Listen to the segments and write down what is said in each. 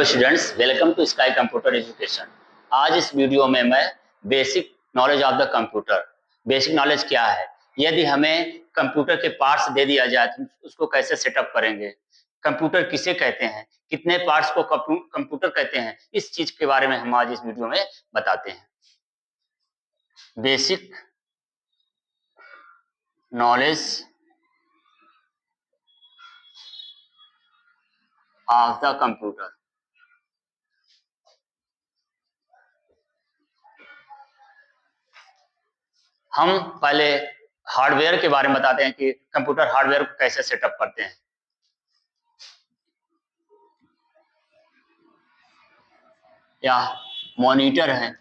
Hello students, welcome to Sky Computer Education. आज इस video में मैं basic knowledge of the computer, basic knowledge क्या है, यदि हमें कंप्यूटर के पार्ट्स दे दिया जाए तो उसको कैसे सेटअप करेंगे, कंप्यूटर किसे कहते हैं, कितने पार्ट्स को कंप्यूटर कहते हैं, इस चीज के बारे में हम आज इस वीडियो में बताते हैं। Basic knowledge of the computer. हम पहले हार्डवेयर के बारे में बताते हैं कि कंप्यूटर हार्डवेयर को कैसे सेटअप करते हैं। या मॉनिटर है,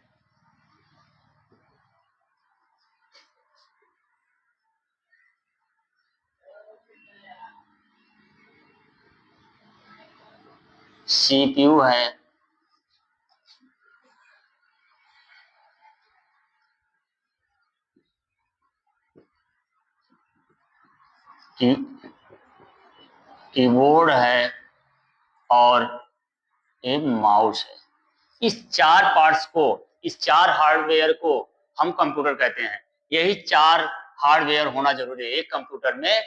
सीपीयू है, कीबोर्ड है और एक माउस है। इस चार पार्ट्स को, इस चार हार्डवेयर को हम कंप्यूटर कहते हैं। यही चार हार्डवेयर होना जरूरी है। एक कंप्यूटर में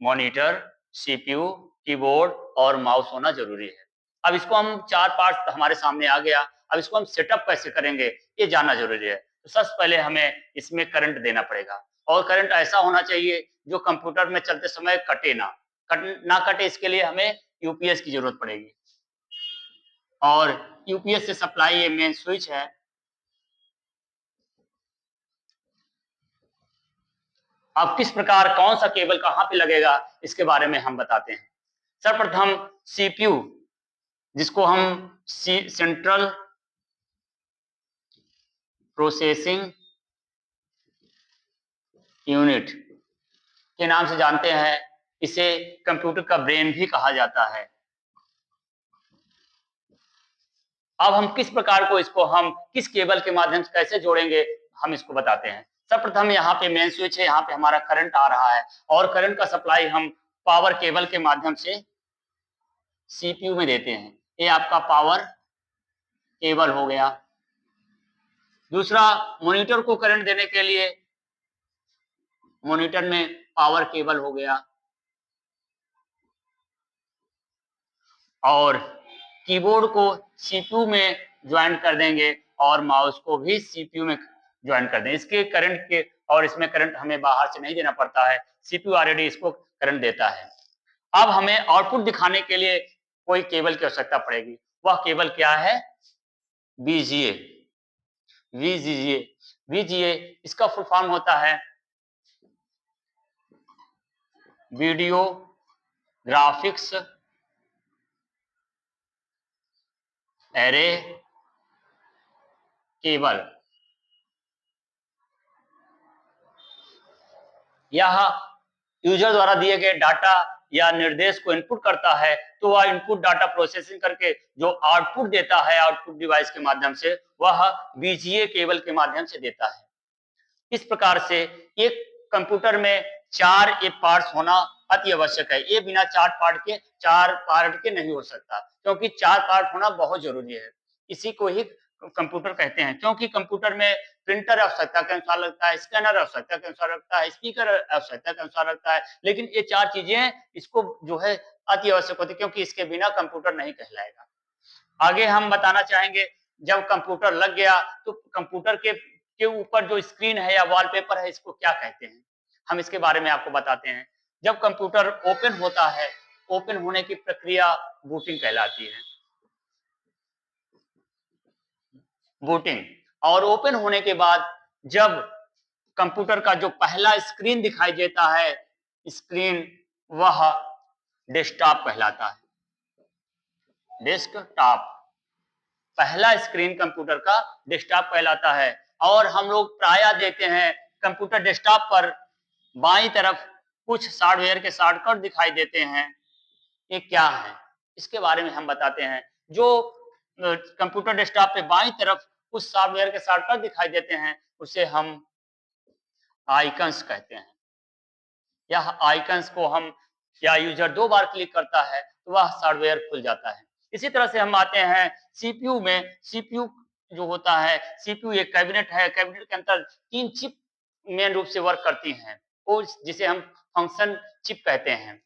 मॉनिटर, सीपीयू, कीबोर्ड और माउस होना जरूरी है। अब इसको हम चार पार्ट्स हमारे सामने आ गया, अब इसको हम सेटअप कैसे करेंगे ये जानना जरूरी है। तो सबसे पहले हमें इसमें करंट देना पड़ेगा और करंट ऐसा होना चाहिए जो कंप्यूटर में चलते समय कटे ना कटे। इसके लिए हमें यूपीएस की जरूरत पड़ेगी और यूपीएस से सप्लाई ये मेन स्विच है। अब किस प्रकार कौन सा केबल कहां पे लगेगा इसके बारे में हम बताते हैं। सर्वप्रथम सीपीयू, जिसको हम सेंट्रल प्रोसेसिंग यूनिट के नाम से जानते हैं, इसे कंप्यूटर का ब्रेन भी कहा जाता है। अब हम किस प्रकार को इसको हम किस केबल के माध्यम से कैसे जोड़ेंगे हम इसको बताते हैं। सर्वप्रथम यहाँ पे मेन स्विच है, यहाँ पे हमारा करंट आ रहा है और करंट का सप्लाई हम पावर केबल के माध्यम से सीपीयू में देते हैं। ये आपका पावर केबल हो गया। दूसरा, मॉनिटर को करंट देने के लिए मॉनिटर में पावर केबल हो गया और कीबोर्ड को सीपीयू में ज्वाइन कर देंगे और माउस को भी सीपीयू में ज्वाइन कर देंगे। इसके करंट के और इसमें करंट हमें बाहर से नहीं देना पड़ता है, सीपीयू ऑलरेडी इसको करंट देता है। अब हमें आउटपुट दिखाने के लिए कोई केबल की आवश्यकता पड़ेगी। वह केबल क्या है? वीजीए। वीजीए वीजीए इसका फुल फॉर्म होता है वीडियो ग्राफिक्स एरे केबल। यह यूजर द्वारा दिए गए डाटा या निर्देश को इनपुट करता है, तो वह इनपुट डाटा प्रोसेसिंग करके जो आउटपुट देता है आउटपुट डिवाइस के माध्यम से, वह वीजीए केबल के माध्यम से देता है। इस प्रकार से एक कंप्यूटर में चार ये पार्ट्स होना अति आवश्यक है। ये बिना चार पार्ट के नहीं हो सकता, क्योंकि चार पार्ट होना बहुत जरूरी है। इसी को ही कंप्यूटर कहते हैं, क्योंकि कंप्यूटर में प्रिंटर आवश्यकता के अनुसार लगता है, स्कैनर आवश्यकता के अनुसार लगता है, स्पीकर आवश्यकता के अनुसार लगता है। लेकिन ये चार चीजें इसको जो है अति आवश्यक होती है, क्योंकि इसके बिना कंप्यूटर नहीं कहलाएगा। आगे हम बताना चाहेंगे, जब कंप्यूटर लग गया तो कंप्यूटर के ऊपर जो स्क्रीन है या वॉलपेपर है, इसको क्या कहते हैं, हम इसके बारे में आपको बताते हैं। जब कंप्यूटर ओपन होता है, ओपन होने की प्रक्रिया बूटिंग कहलाती है। बूटिंग। और ओपन होने के बाद जब कंप्यूटर का जो पहला स्क्रीन दिखाई देता है, स्क्रीन, वह डेस्कटॉप कहलाता है। डेस्कटॉप, पहला स्क्रीन कंप्यूटर का डेस्कटॉप कहलाता है। और हम लोग प्रायः देखते हैं कंप्यूटर डेस्कटॉप पर बाईं तरफ कुछ सॉफ्टवेयर के शॉर्टकट दिखाई देते हैं। ये क्या है, इसके बारे में हम बताते हैं। जो कंप्यूटर डेस्कटॉप पे बाईं तरफ कुछ सॉफ्टवेयर के शॉर्टकट दिखाई देते हैं, उसे हम आइकन्स कहते हैं। यह आइकन्स को हम, या यूजर दो बार क्लिक करता है तो वह सॉफ्टवेयर खुल जाता है। इसी तरह से हम आते हैं सीपीयू में। सीपीयू जो होता है, सीपीयू एक कैबिनेट है, कैबिनेट के अंदर 3 चिप मेन रूप से वर्क करती हैं, और जिसे हम फंक्शन चिप कहते हैं।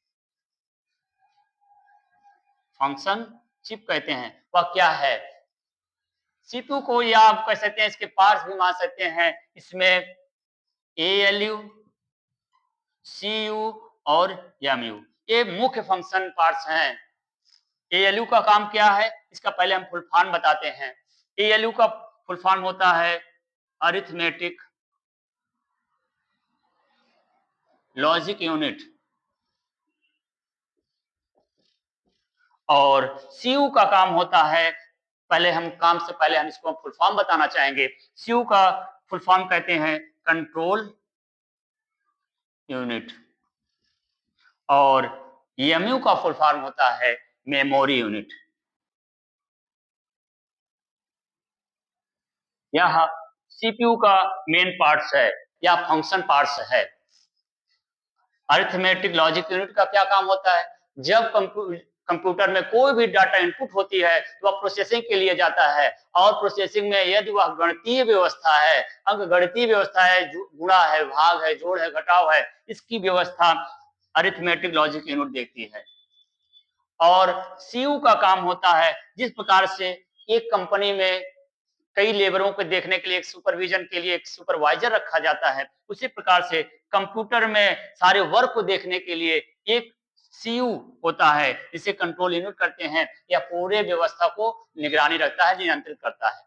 फंक्शन चिप कहते हैं, वह क्या है? सीपीयू को या आप कह सकते हैं इसके पार्ट्स भी मान सकते हैं। इसमें एएलयू, सीयू और एमयू, ये मुख्य फंक्शन पार्ट्स हैं। एएलयू का काम क्या है, इसका पहले हम फुल फॉर्म बताते हैं। एएलयू का फुल फॉर्म होता है अरिथमेटिक लॉजिक यूनिट, और सीयू का काम होता है, पहले हम इसको फुल फॉर्म बताना चाहेंगे। सीयू का फुल फॉर्म कहते हैं कंट्रोल यूनिट, और एमयू का फुल फॉर्म होता है मेमोरी यूनिट। यह सीपीयू का मेन पार्ट्स है या फंक्शन पार्ट्स है। अरिथमेटिक लॉजिक यूनिट का क्या काम होता है? जब कंप्यूटर में कोई भी डाटा इनपुट होती है तो वह प्रोसेसिंग के लिए जाता है, और प्रोसेसिंग में यदि वह गणितीय व्यवस्था है, अंकगणितीय व्यवस्था है, गुणा है, भाग है, जोड़ है, घटाव है, इसकी व्यवस्था अरिथमेटिक लॉजिक यूनिट देखती है। और सीयू का काम होता है, जिस प्रकार से एक कंपनी में कई लेबरों को देखने के लिए, एक सुपरविजन के लिए एक सुपरवाइजर रखा जाता है, उसी प्रकार से कंप्यूटर में सारे वर्क को देखने के लिए एक सीयू होता है, जिसे कंट्रोल यूनिट करते हैं, या पूरे व्यवस्था को निगरानी रखता है, नियंत्रित करता है।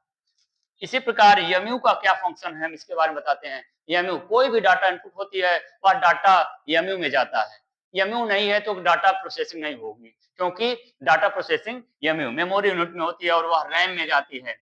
इसी प्रकार एमयू का क्या फंक्शन है, हम इसके बारे में बताते हैं। एमयू कोई भी डाटा इनपुट होती है, वह डाटा एमयू में जाता है। एमयू नहीं है तो डाटा प्रोसेसिंग नहीं होगी, क्योंकि data processing MU memory unit में होती है और वह रैम में जाती है।